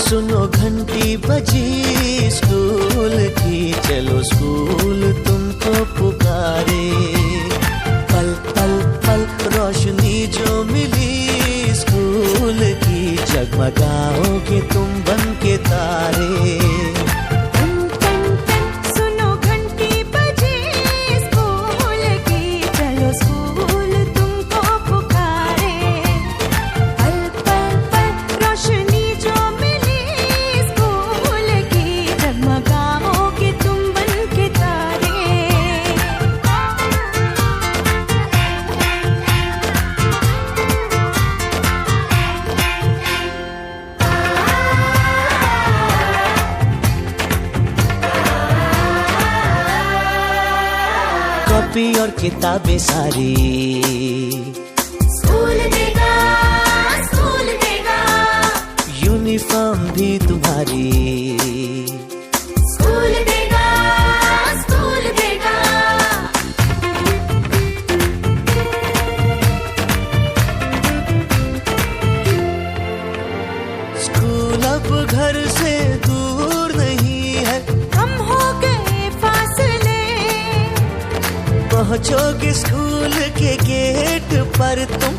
सुनो घंटी बजी स्कूल की, चलो स्कूल तुमको पुकारे। पल पल पल रोशनी जो मिली स्कूल की, जगमगाओगे तुम बन के तारे। कॉपी और किताबें सारी स्कूल देगा, स्कूल देगा। यूनिफॉर्म भी तुम्हारी स्कूल देगा, स्कूल देगा। स्कूल अब घर से दूर नहीं है, कम हो गए फासले। पहुंचोगे स्कूल के गेट पर तुम,